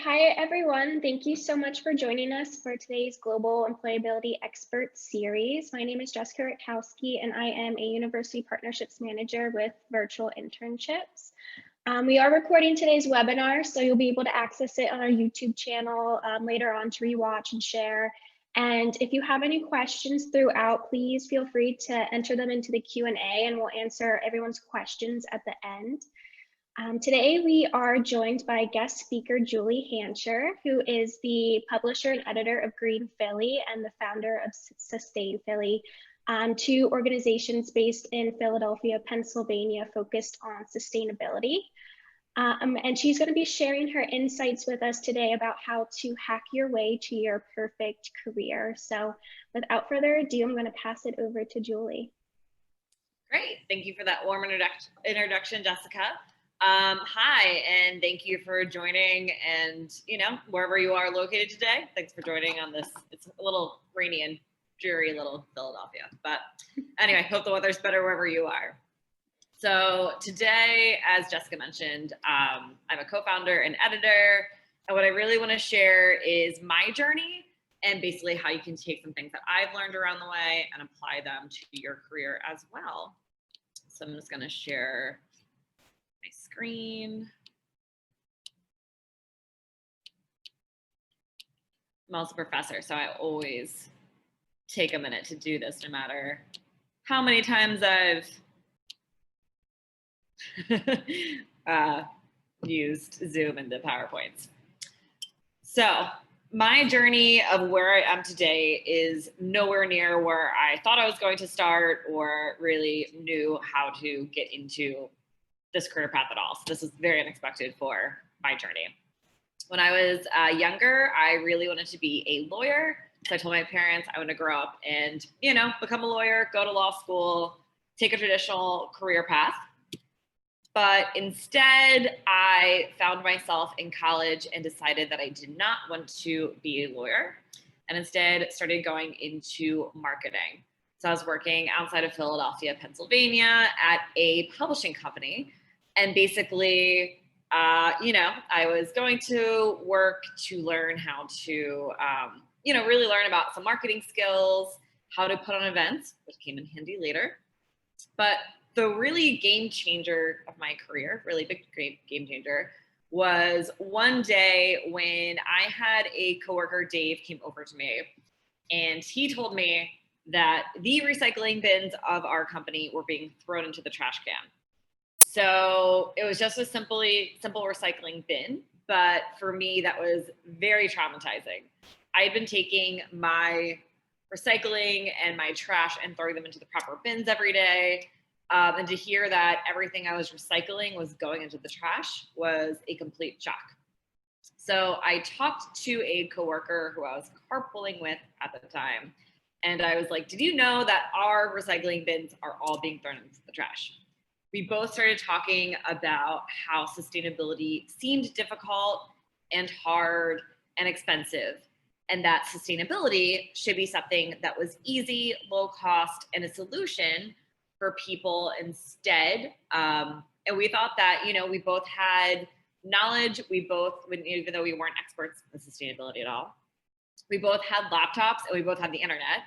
Hi, everyone. Thank you so much for joining us for today's Global Employability Expert Series. My name is Jessica Rutkowski, and I am a University Partnerships Manager with Virtual Internships. We are recording today's webinar, so you'll be able to access it on our YouTube channel later on to rewatch and share. And if you have any questions throughout, please feel free to enter them into the Q&A, and we'll answer everyone's questions at the end. Today, we are joined by guest speaker Julie Hancher, who is the publisher and editor of Green Philly and the founder of Sustain Philly, two organizations based in Philadelphia, Pennsylvania, focused on sustainability. And she's going to be sharing her insights with us today about how to hack your way to your perfect career. So without further ado, I'm going to pass it over to Julie. Great. Thank you for that warm introduction, Jessica. Hi, and thank you for joining, and wherever you are located today, thanks for joining on this. It's a little rainy and dreary little Philadelphia, but anyway, hope the weather's better wherever you are. So today, as Jessica mentioned, I'm a co-founder and editor, and what I really want to share is my journey and basically how you can take some things that I've learned around the way and apply them to your career as well. So I'm just going to share my screen. I'm also a professor, so I always take a minute to do this, no matter how many times I've used Zoom and the PowerPoints. So my journey of where I am today is nowhere near where I thought I was going to start or really knew how to get into this career path at all. So this is very unexpected for my journey. When I was younger, I really wanted to be a lawyer. So I told my parents I want to grow up and, become a lawyer, go to law school, take a traditional career path. But instead, I found myself in college and decided that I did not want to be a lawyer, and instead started going into marketing. So I was working outside of Philadelphia, Pennsylvania at a publishing company. And basically, I was going to work to learn how to, really learn about some marketing skills, how to put on events, which came in handy later. But the really game changer of my career, really big game changer, was one day when I had a coworker, Dave, came over to me, and he told me that the recycling bins of our company were being thrown into the trash can. So it was just a simple recycling bin, but for me, that was very traumatizing. I had been taking my recycling and my trash and throwing them into the proper bins every day. And to hear that everything I was recycling was going into the trash was a complete shock. So I talked to a coworker who I was carpooling with at the time, and I was like, did you know that our recycling bins are all being thrown into the trash? We both started talking about how sustainability seemed difficult and hard and expensive, and that sustainability should be something that was easy, low cost, and a solution for people instead. And we thought that, we both had knowledge. We both, even though we weren't experts in sustainability at all, we both had laptops and we both had the internet.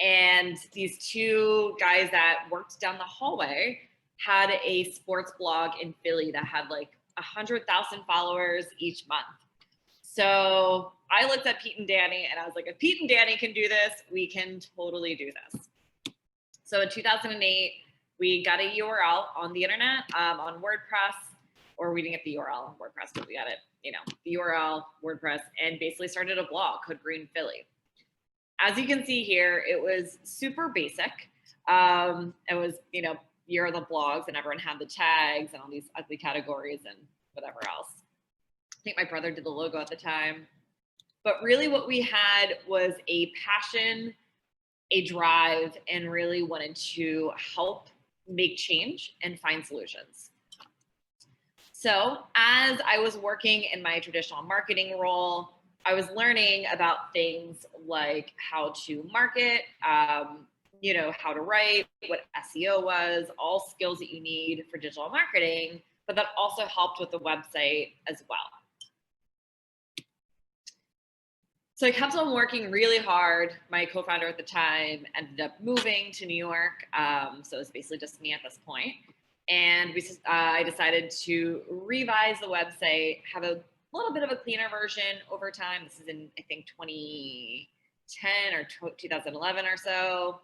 And these two guys that worked down the hallway had a sports blog in Philly that had like 100,000 followers each month. So I looked at Pete and Danny and I was like, if Pete and Danny can do this, we can totally do this. So in 2008, we got a URL on the internet, on WordPress, or we didn't get the URL on WordPress, but we got it, the URL, WordPress, and basically started a blog called Green Philly. As you can see here, it was super basic. It was, here are the blogs, and everyone had the tags and all these ugly categories and whatever else. I think my brother did the logo at the time. But really what we had was a passion, a drive, and really wanted to help make change and find solutions. So as I was working in my traditional marketing role, I was learning about things like how to market, how to write, what SEO was, all skills that you need for digital marketing, but that also helped with the website as well. So I kept on working really hard. My co-founder at the time ended up moving to New York. So it was basically just me at this point. And I decided to revise the website, have a little bit of a cleaner version over time. This is in, I think, 2010 or 2011 or so.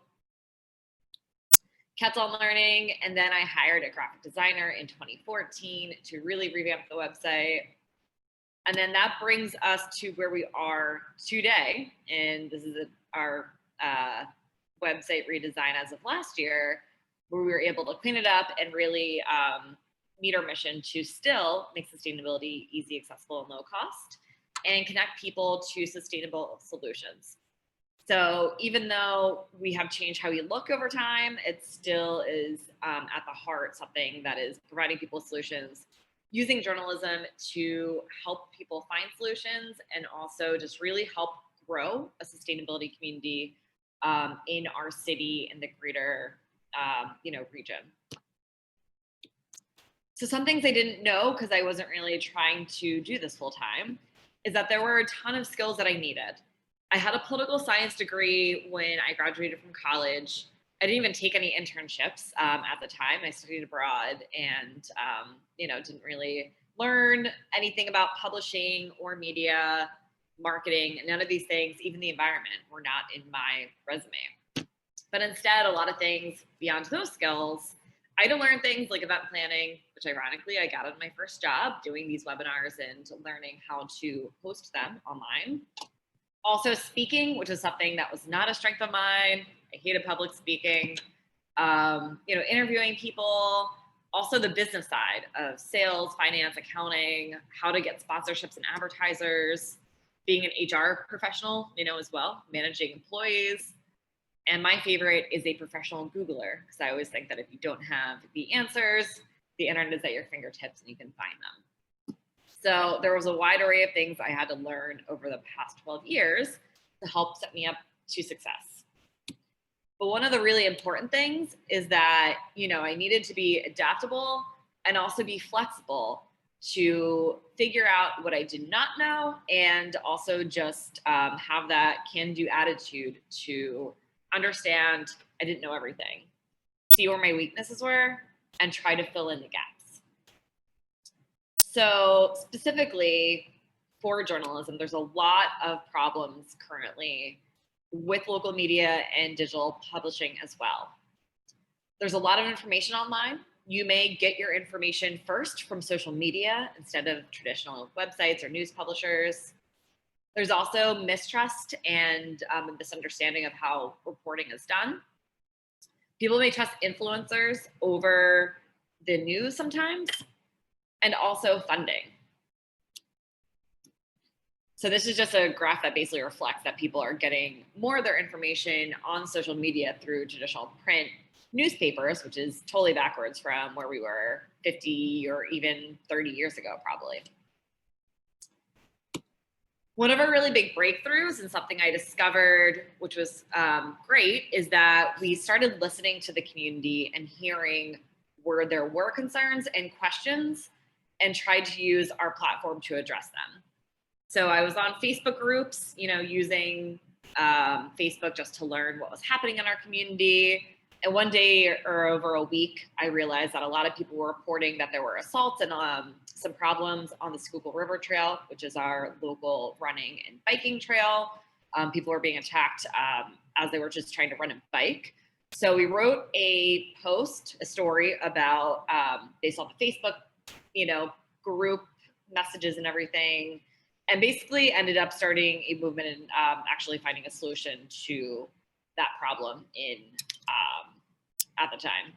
Kept on learning. And then I hired a graphic designer in 2014 to really revamp the website. And then that brings us to where we are today. And this is our website redesign as of last year, where we were able to clean it up and really meet our mission to still make sustainability easy, accessible, and low cost, and connect people to sustainable solutions. So even though we have changed how we look over time, it still is at the heart something that is providing people solutions, using journalism to help people find solutions, and also just really help grow a sustainability community in our city and the greater region. So some things I didn't know, because I wasn't really trying to do this full time, is that there were a ton of skills that I needed. I had a political science degree when I graduated from college. I didn't even take any internships at the time. I studied abroad and, didn't really learn anything about publishing or media, marketing. None of these things, even the environment, were not in my resume. But instead, a lot of things beyond those skills, I had to learn things like event planning, which ironically I got in my first job doing these webinars and learning how to host them online. Also speaking, which is something that was not a strength of mine. I hated public speaking, interviewing people, also the business side of sales, finance, accounting, how to get sponsorships and advertisers, being an HR professional, as well, managing employees. And my favorite is a professional Googler, because I always think that if you don't have the answers, the internet is at your fingertips and you can find them. So there was a wide array of things I had to learn over the past 12 years to help set me up to success. But one of the really important things is that, I needed to be adaptable and also be flexible to figure out what I did not know, and also just have that can-do attitude to understand I didn't know everything, see where my weaknesses were, and try to fill in the gaps. So specifically for journalism, there's a lot of problems currently with local media and digital publishing as well. There's a lot of information online. You may get your information first from social media instead of traditional websites or news publishers. There's also mistrust and misunderstanding of how reporting is done. People may trust influencers over the news sometimes, and also funding. So this is just a graph that basically reflects that people are getting more of their information on social media through traditional print newspapers, which is totally backwards from where we were 50 or even 30 years ago, probably. One of our really big breakthroughs, and something I discovered, which was great, is that we started listening to the community and hearing where there were concerns and questions, and tried to use our platform to address them. So I was on Facebook groups, using Facebook just to learn what was happening in our community. And one day or over a week, I realized that a lot of people were reporting that there were assaults and some problems on the Schuylkill River Trail, which is our local running and biking trail. People were being attacked as they were just trying to run and bike. So we wrote a post, a story about, based on the Facebook, group messages and everything, and basically ended up starting a movement and actually finding a solution to that problem at the time.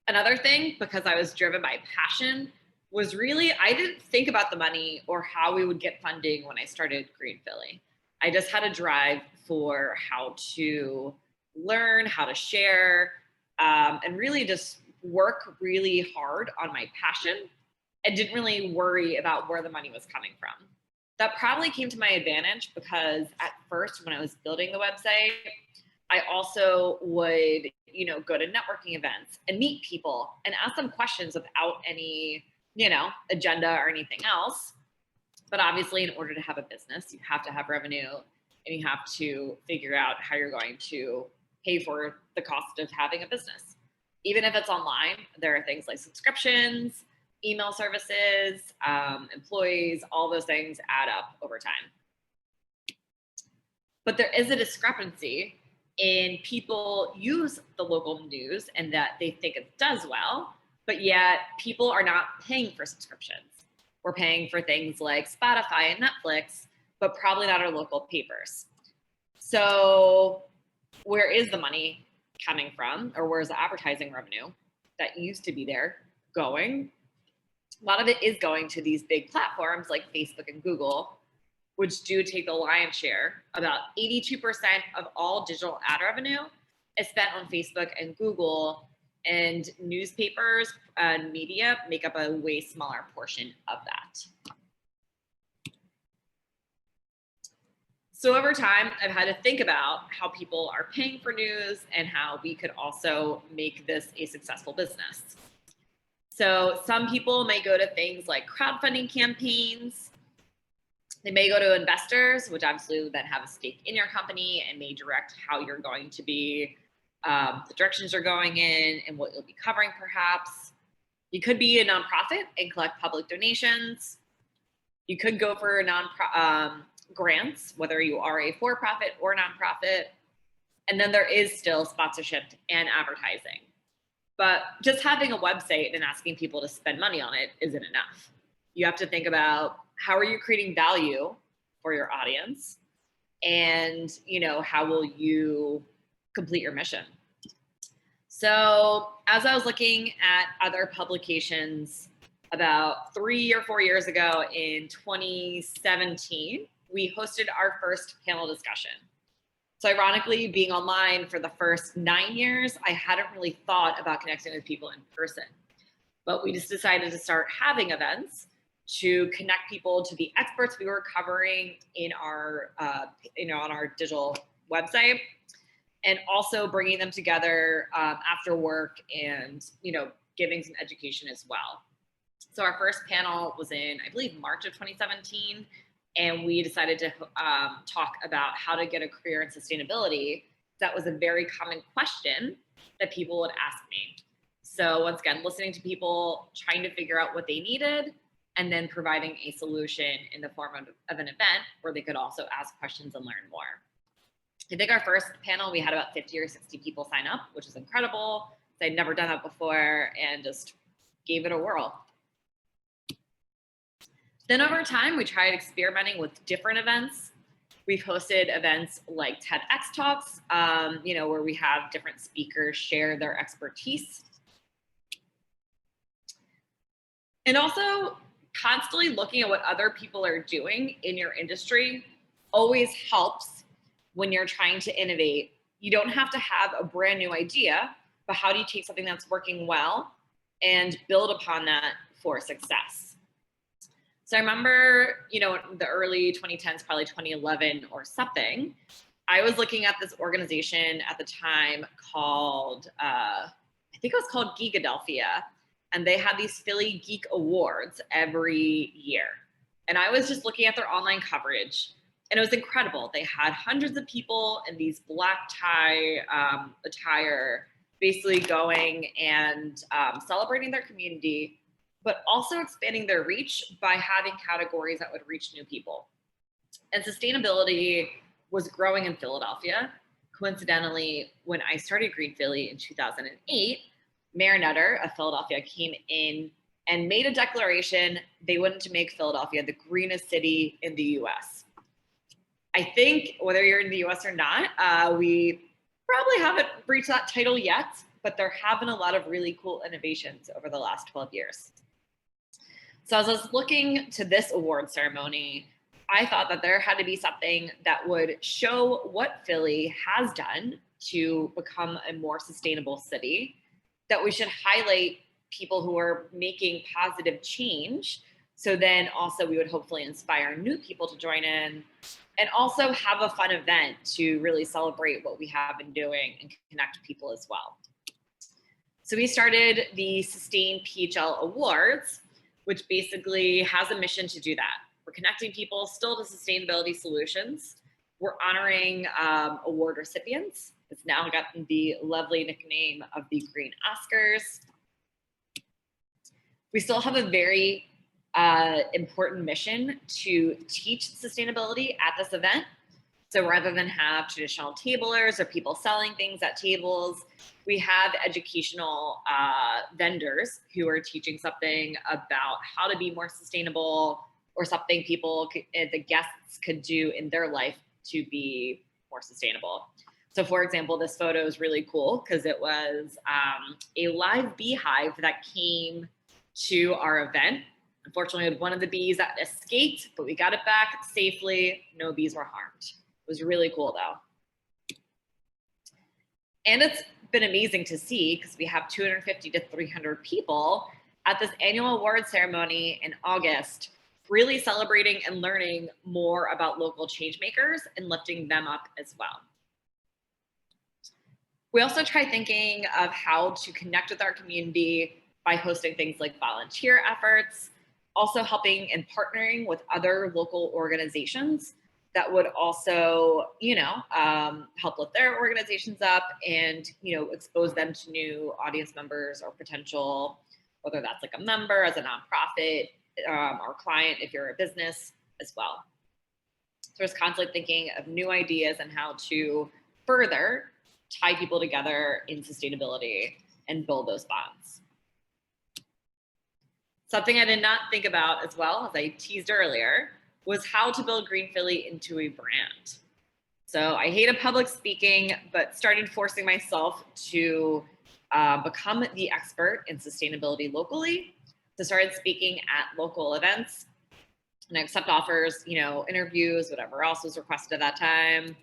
Another thing, because I was driven by passion, was really, I didn't think about the money or how we would get funding when I started Green Philly. I just had a drive for how to learn, how to share, and really just work really hard on my passion, and didn't really worry about where the money was coming from. That probably came to my advantage, because at first when I was building the website, I also would, go to networking events and meet people and ask them questions without any, agenda or anything else. But obviously, in order to have a business, you have to have revenue, and you have to figure out how you're going to pay for the cost of having a business. Even if it's online, there are things like subscriptions, email services, employees, all those things add up over time. But there is a discrepancy in people use the local news and that they think it does well, but yet people are not paying for subscriptions. We're paying for things like Spotify and Netflix, but probably not our local papers. So where is the money coming from, or where's the advertising revenue that used to be there going? A lot of it is going to these big platforms like Facebook and Google, which do take the lion's share. About 82% of all digital ad revenue is spent on Facebook and Google, and newspapers and media make up a way smaller portion of that. So over time, I've had to think about how people are paying for news and how we could also make this a successful business. So some people may go to things like crowdfunding campaigns. They may go to investors, which obviously then have a stake in your company and may direct how you're going to be, the directions you're going in and what you'll be covering perhaps. You could be a nonprofit and collect public donations. You could go for grants, whether you are a for-profit or nonprofit. And then there is still sponsorship and advertising. But just having a website and asking people to spend money on it isn't enough. You have to think about how are you creating value for your audience, and how will you complete your mission? So as I was looking at other publications about 3 or 4 years ago in 2017, we hosted our first panel discussion. So ironically, being online for the first 9 years, I hadn't really thought about connecting with people in person. But we just decided to start having events to connect people to the experts we were covering in our, on our digital website, and also bringing them together after work and, giving some education as well. So our first panel was in, I believe, March of 2017. And we decided to talk about how to get a career in sustainability. That was a very common question that people would ask me. So once again, listening to people, trying to figure out what they needed, and then providing a solution in the form of an event where they could also ask questions and learn more. I think our first panel, we had about 50 or 60 people sign up, which is incredible. I'd never done that before and just gave it a whirl. Then over time, we tried experimenting with different events. We've hosted events like TEDx Talks, where we have different speakers share their expertise. And also constantly looking at what other people are doing in your industry always helps when you're trying to innovate. You don't have to have a brand new idea, but how do you take something that's working well and build upon that for success? So I remember, the early 2010s, probably 2011 or something, I was looking at this organization at the time called, I think it was called Geekadelphia, and they had these Philly Geek Awards every year. And I was just looking at their online coverage, and it was incredible. They had hundreds of people in these black tie attire, basically going and celebrating their community, but also expanding their reach by having categories that would reach new people. And sustainability was growing in Philadelphia. Coincidentally, when I started Green Philly in 2008, Mayor Nutter of Philadelphia came in and made a declaration they wanted to make Philadelphia the greenest city in the US. I think whether you're in the US or not, we probably haven't reached that title yet, but there have been a lot of really cool innovations over the last 12 years. So as I was looking to this award ceremony, I thought that there had to be something that would show what Philly has done to become a more sustainable city, that we should highlight people who are making positive change. So then also we would hopefully inspire new people to join in, and also have a fun event to really celebrate what we have been doing and connect people as well. So we started the Sustain PHL Awards, which basically has a mission to do that. We're connecting people still to sustainability solutions. We're honoring award recipients. It's now gotten the lovely nickname of the Green Oscars. We still have a very important mission to teach sustainability at this event. So rather than have traditional tablers or people selling things at tables, we have educational vendors who are teaching something about how to be more sustainable, or something the guests could do in their life to be more sustainable. So for example, this photo is really cool because it was a live beehive that came to our event. Unfortunately, one of the bees that escaped, but we got it back safely. No bees were harmed. It was really cool though. And it's been amazing to see because we have 250 to 300 people at this annual award ceremony in August, really celebrating and learning more about local change makers and lifting them up as well. We also try thinking of how to connect with our community by hosting things like volunteer efforts, also helping and partnering with other local organizations that would also, help lift their organizations up and, expose them to new audience members or potential, whether that's like a member as a nonprofit, or client if you're a business as well. So there's constantly thinking of new ideas and how to further tie people together in sustainability and build those bonds. Something I did not think about as well, as I teased earlier, was how to build Green Philly into a brand. So I hated public speaking, but started forcing myself to become the expert in sustainability locally. So started speaking at local events and I accept offers, interviews, whatever else was requested at that time.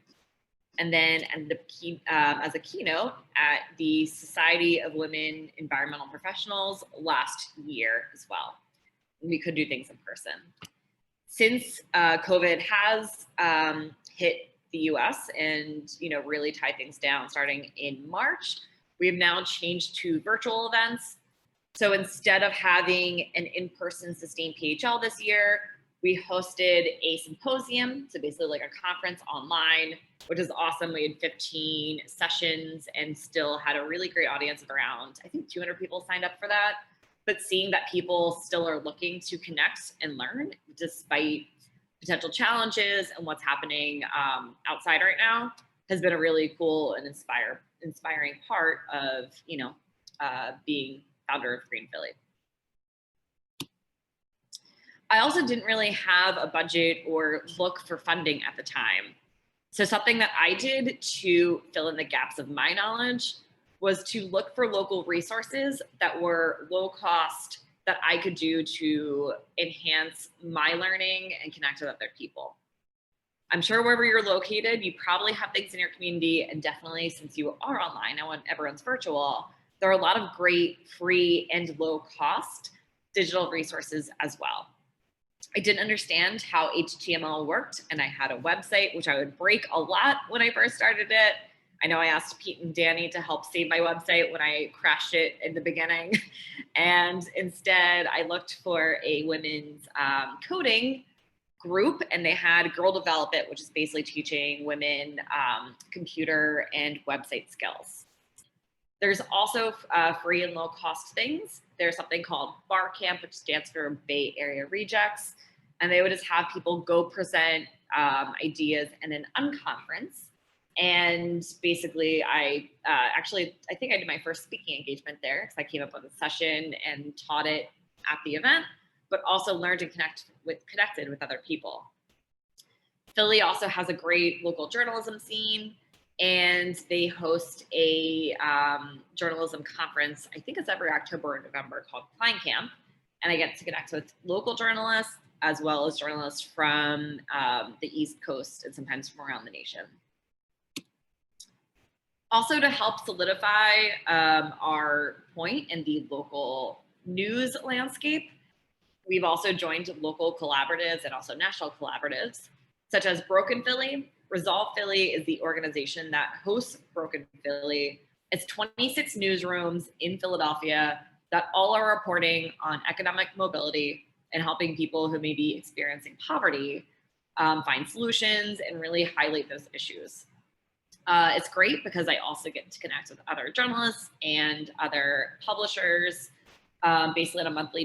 And then ended up as a keynote at the Society of Women Environmental Professionals last year as well. We could do things in person. Since COVID has hit the US and really tied things down starting in March, we have now changed to virtual events. So instead of having an in-person Sustain PHL this year, we hosted a symposium, so basically like a conference online, which is awesome. We had 15 sessions and still had a really great audience of around, I think 200 people signed up for that. But seeing that people still are looking to connect and learn despite potential challenges and what's happening outside right now has been a really cool and inspiring part of, being founder of Green Philly. I also didn't really have a budget or look for funding at the time. So something that I did to fill in the gaps of my knowledge was to look for local resources that were low cost that I could do to enhance my learning and connect with other people. I'm sure wherever you're located, you probably have things in your community, and definitely since you are online, now when everyone's virtual, there are a lot of great free and low cost digital resources as well. I didn't understand how HTML worked, and I had a website, which I would break a lot when I first started it. I know I asked Pete and Danny to help save my website when I crashed it in the beginning. And instead, I looked for a women's coding group, and they had Girl Develop It, which is basically teaching women computer and website skills. There's also free and low cost things. There's something called Bar Camp, which stands for Bay Area Rejects. And they would just have people go present ideas in an unconference. And basically I think I did my first speaking engagement there because I came up with a session and taught it at the event, but also learned and connected with other people. Philly also has a great local journalism scene, and they host a journalism conference. I think it's every October or November, called Klein Camp. And I get to connect with local journalists as well as journalists from the East Coast and sometimes from around the nation. Also, to help solidify our point in the local news landscape, we've also joined local collaboratives and also national collaboratives, such as Broken Philly. Resolve Philly is the organization that hosts Broken Philly. It's 26 newsrooms in Philadelphia that all are reporting on economic mobility and helping people who may be experiencing poverty find solutions and really highlight those issues. It's great because I also get to connect with other journalists and other publishers, basically on a monthly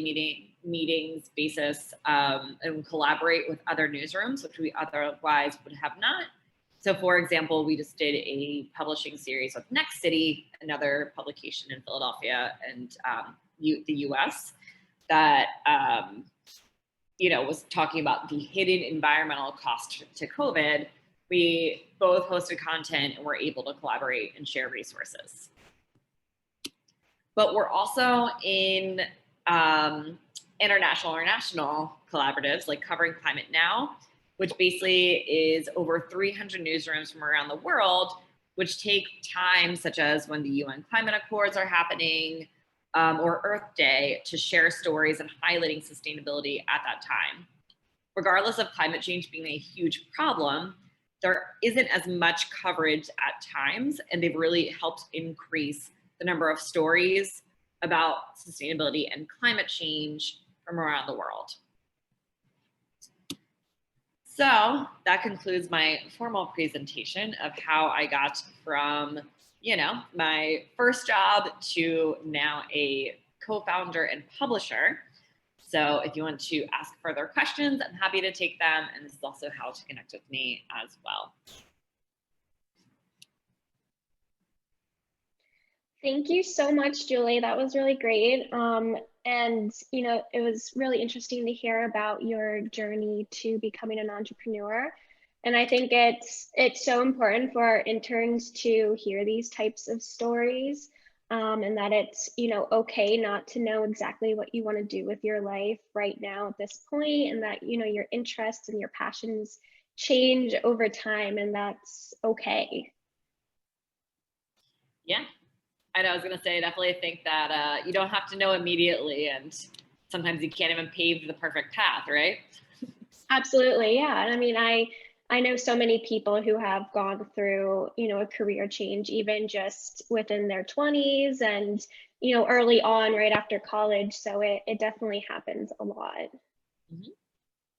meetings basis, and collaborate with other newsrooms, which we otherwise would have not. So for example, we just did a publishing series with Next City, another publication in Philadelphia and the US that was talking about the hidden environmental cost to COVID. We both hosted content and were able to collaborate and share resources. But we're also in international or national collaboratives like Covering Climate Now, which basically is over 300 newsrooms from around the world, which take time, such as when the UN Climate Accords are happening, or Earth Day, to share stories and highlighting sustainability at that time. Regardless of climate change being a huge problem, there isn't as much coverage at times, and they've really helped increase the number of stories about sustainability and climate change from around the world. So that concludes my formal presentation of how I got from, my first job to now a co-founder and publisher. So if you want to ask further questions, I'm happy to take them. And this is also how to connect with me as well. Thank you so much, Julie. That was really great. And it was really interesting to hear about your journey to becoming an entrepreneur. And I think it's so important for our interns to hear these types of stories, and that it's okay not to know exactly what you want to do with your life right now at this point, and that your interests and your passions change over time, and that's okay. Yeah. I know, I was going to say, I definitely think that you don't have to know immediately, and sometimes you can't even pave the perfect path, right? Absolutely, yeah. I mean, I know so many people who have gone through, a career change, even just within their 20s and, early on, right after college. So it definitely happens a lot. Mm-hmm.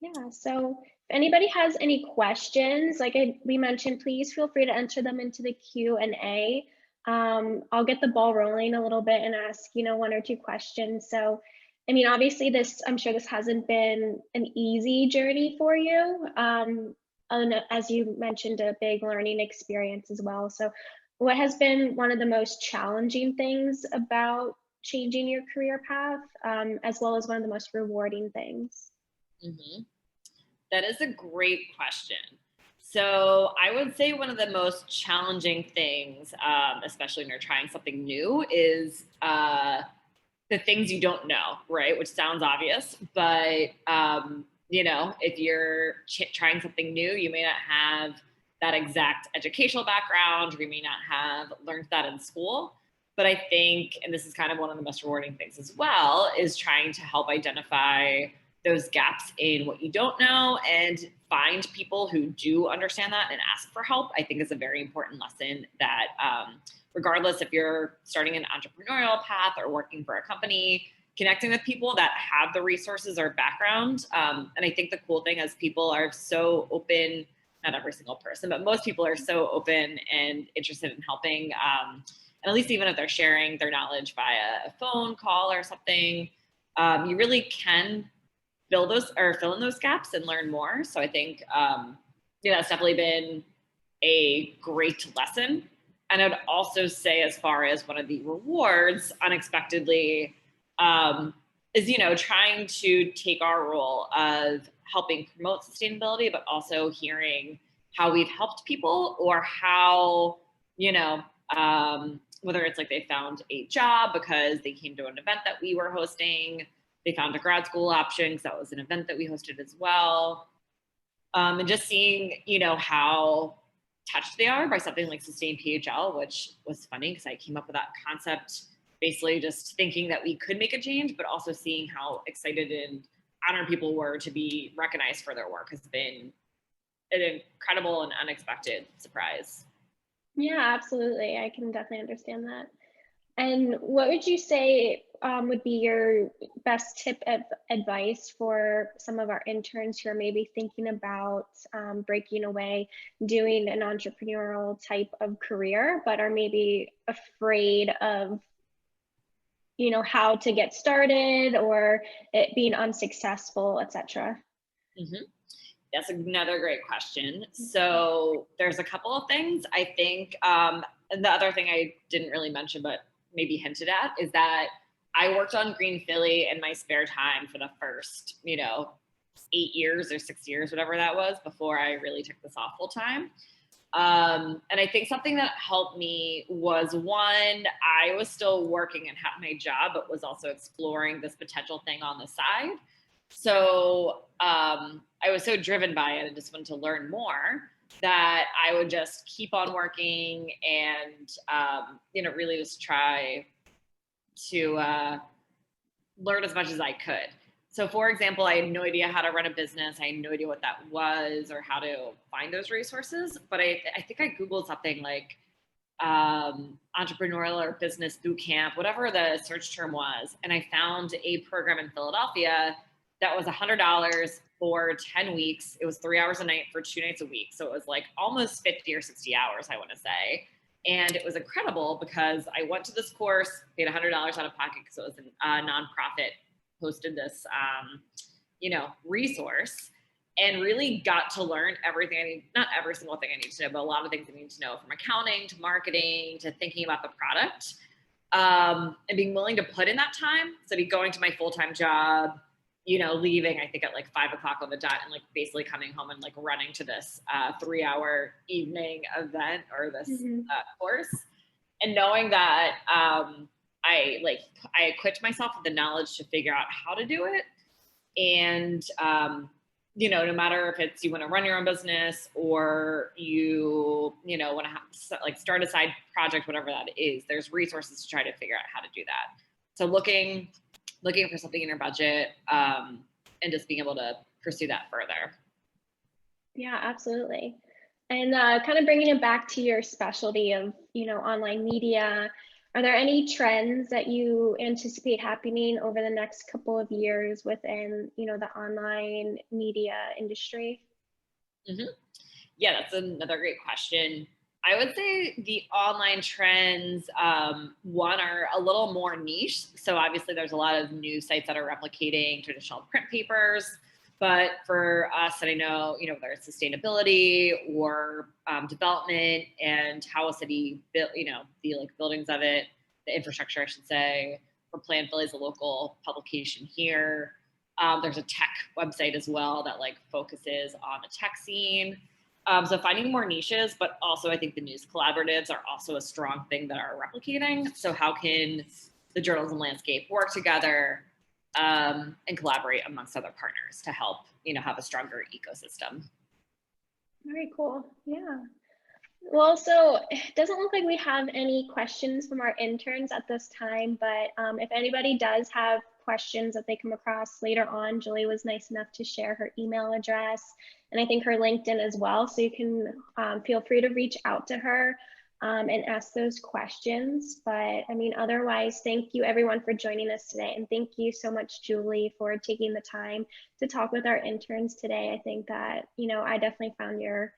Yeah, so if anybody has any questions, like we mentioned, please feel free to enter them into the Q&A. I'll get the ball rolling a little bit and ask, one or two questions. So, I mean, obviously I'm sure this hasn't been an easy journey for you. And as you mentioned, a big learning experience as well. So what has been one of the most challenging things about changing your career path, as well as one of the most rewarding things? Mm-hmm. That is a great question. So I would say one of the most challenging things, especially when you're trying something new, is the things you don't know, right? Which sounds obvious, but if you're trying something new, you may not have that exact educational background, or you may not have learned that in school. But I think, and this is kind of one of the most rewarding things as well, is trying to help identify those gaps in what you don't know and find people who do understand that and ask for help. I think is a very important lesson that regardless if you're starting an entrepreneurial path or working for a company, connecting with people that have the resources or background. And I think the cool thing is people are so open, not every single person, but most people are so open and interested in helping. And at least even if they're sharing their knowledge via a phone call or something, you really can fill in those gaps and learn more. So I think, that's definitely been a great lesson. And I would also say, as far as one of the rewards, unexpectedly, is, trying to take our role of helping promote sustainability, but also hearing how we've helped people, or how, whether it's like they found a job because they came to an event that we were hosting, they found a grad school option because that was an event that we hosted as well. And just seeing, how touched they are by something like Sustain PHL, which was funny because I came up with that concept basically just thinking that we could make a change, but also seeing how excited and honored people were to be recognized for their work has been an incredible and unexpected surprise. Yeah, absolutely. I can definitely understand that. And what would you say would be your best tip of advice for some of our interns who are maybe thinking about breaking away, doing an entrepreneurial type of career, but are maybe afraid of, how to get started or it being unsuccessful, etc.? Mhm. That's another great question. So there's a couple of things. I think and the other thing I didn't really mention, but maybe hinted at, is that I worked on Green Philly in my spare time for the first, 8 years or 6 years, whatever that was, before I really took this off full time. And I think something that helped me was, one, I was still working and had my job, but was also exploring this potential thing on the side. So I was so driven by it and just wanted to learn more that I would just keep on working and, really just try to learn as much as I could. So for example, I had no idea how to run a business. I had no idea what that was or how to find those resources. But I think I Googled something like entrepreneurial or business boot camp, whatever the search term was. And I found a program in Philadelphia that was $100 for 10 weeks. It was 3 hours a night for 2 nights a week. So it was like almost 50 or 60 hours, I want to say. And it was incredible because I went to this course, paid $100 out of pocket because it was a nonprofit hosted this, resource, and really got to learn everything I need, not every single thing I need to know, but a lot of things I need to know, from accounting to marketing to thinking about the product, and being willing to put in that time. So be going to my full-time job, leaving, I think at like 5 o'clock on the dot, and like basically coming home and like running to this 3-hour evening event or this course, and knowing that I equipped myself with the knowledge to figure out how to do it. And, no matter if it's you want to run your own business or you want to start a side project, whatever that is, there's resources to try to figure out how to do that. So looking for something in your budget, and just being able to pursue that further. Yeah, absolutely. And kind of bringing it back to your specialty of, online media, are there any trends that you anticipate happening over the next couple of years within, the online media industry? Mm-hmm. Yeah, that's another great question. I would say the online trends, one, are a little more niche. So obviously there's a lot of news sites that are replicating traditional print papers. But for us, and I know, whether it's sustainability or development and how a city built, the buildings of it, the infrastructure, I should say, for Plan Philly is a local publication here. There's a tech website as well that focuses on the tech scene. So finding more niches, but also I think the news collaboratives are also a strong thing that are replicating. So how can the journalism landscape work together and collaborate amongst other partners to help, have a stronger ecosystem? Very cool. Yeah. Well, so it doesn't look like we have any questions from our interns at this time, but if anybody does have questions that they come across later on, Julie was nice enough to share her email address and I think her LinkedIn as well. So you can feel free to reach out to her and ask those questions. But I mean, otherwise, thank you everyone for joining us today. And thank you so much, Julie, for taking the time to talk with our interns today. I think that, I definitely found your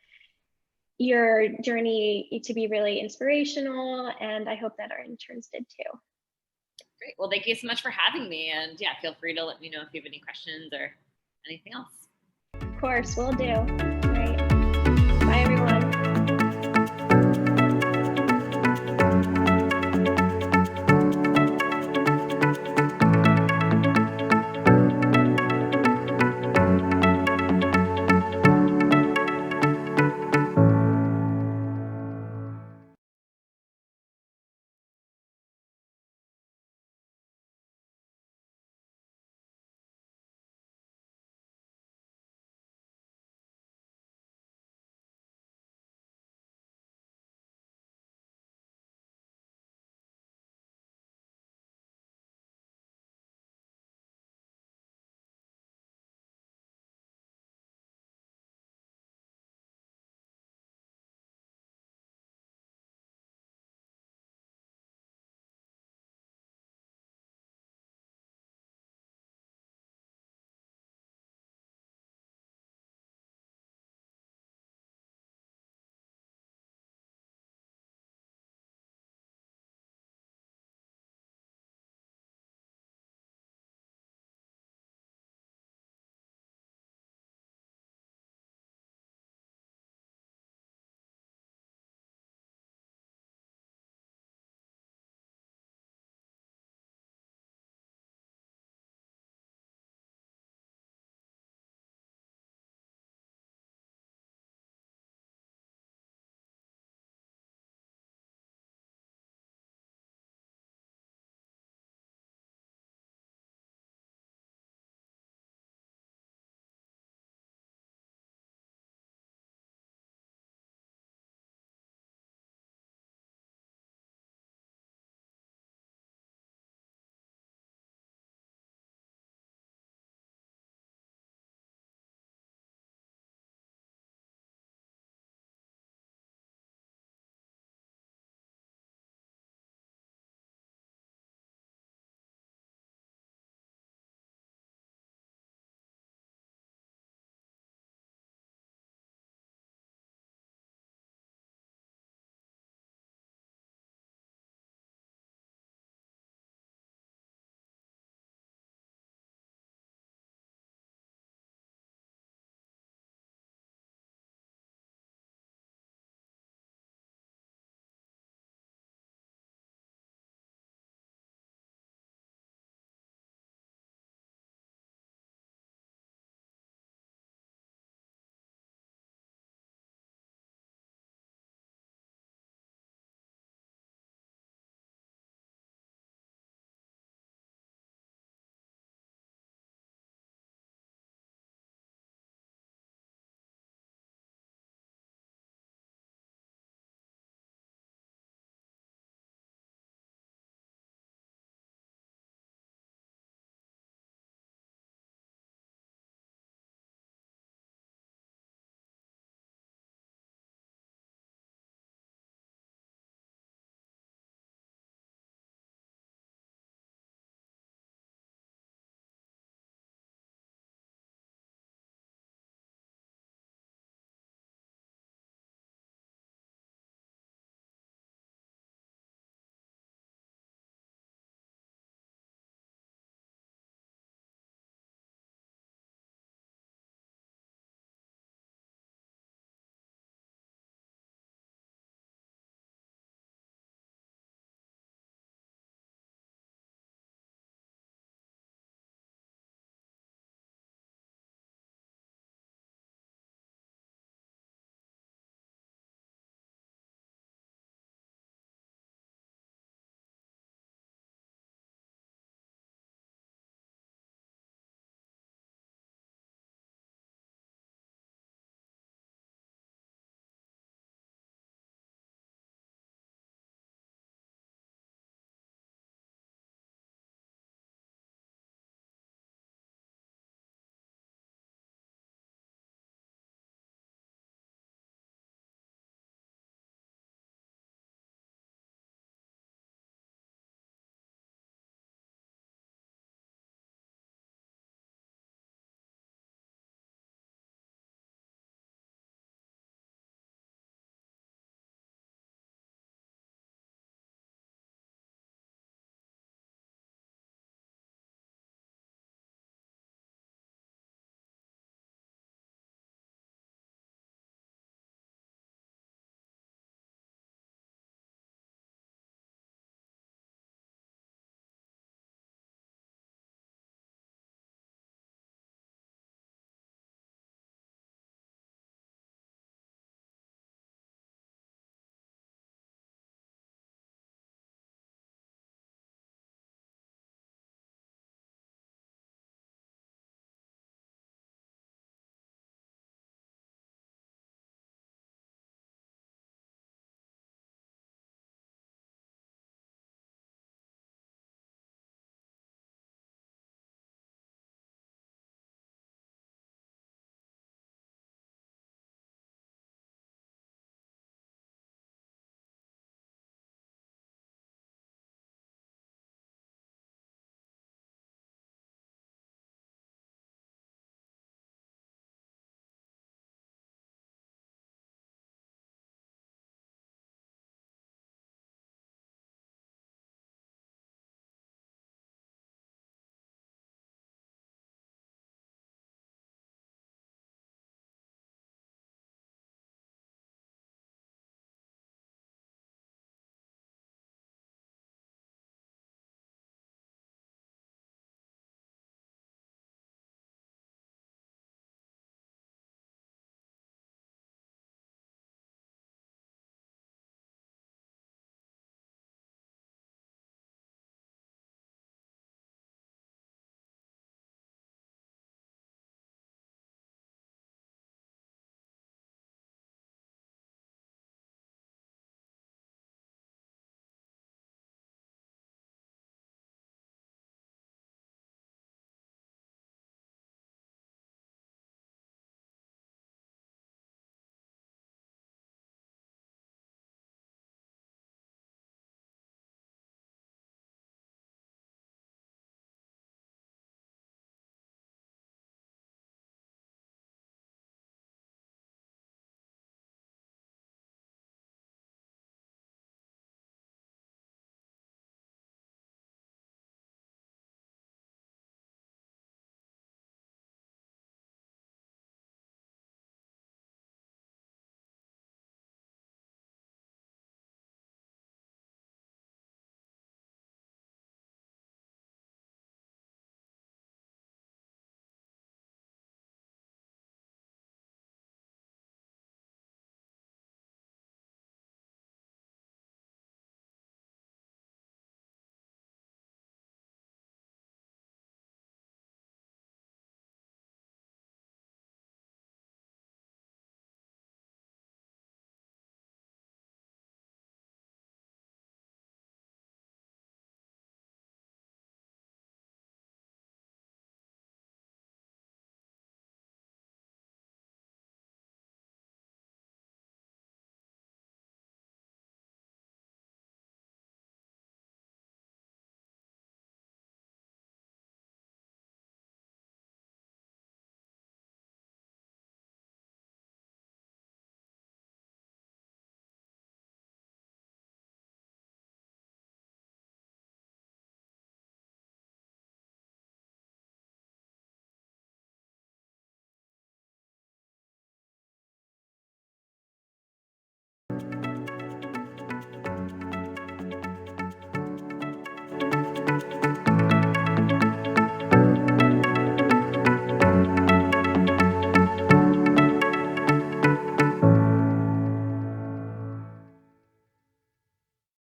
journey to be really inspirational, and I hope that our interns did too. Great. Well, thank you so much for having me. And yeah, feel free to let me know if you have any questions or anything else. Of course, will do.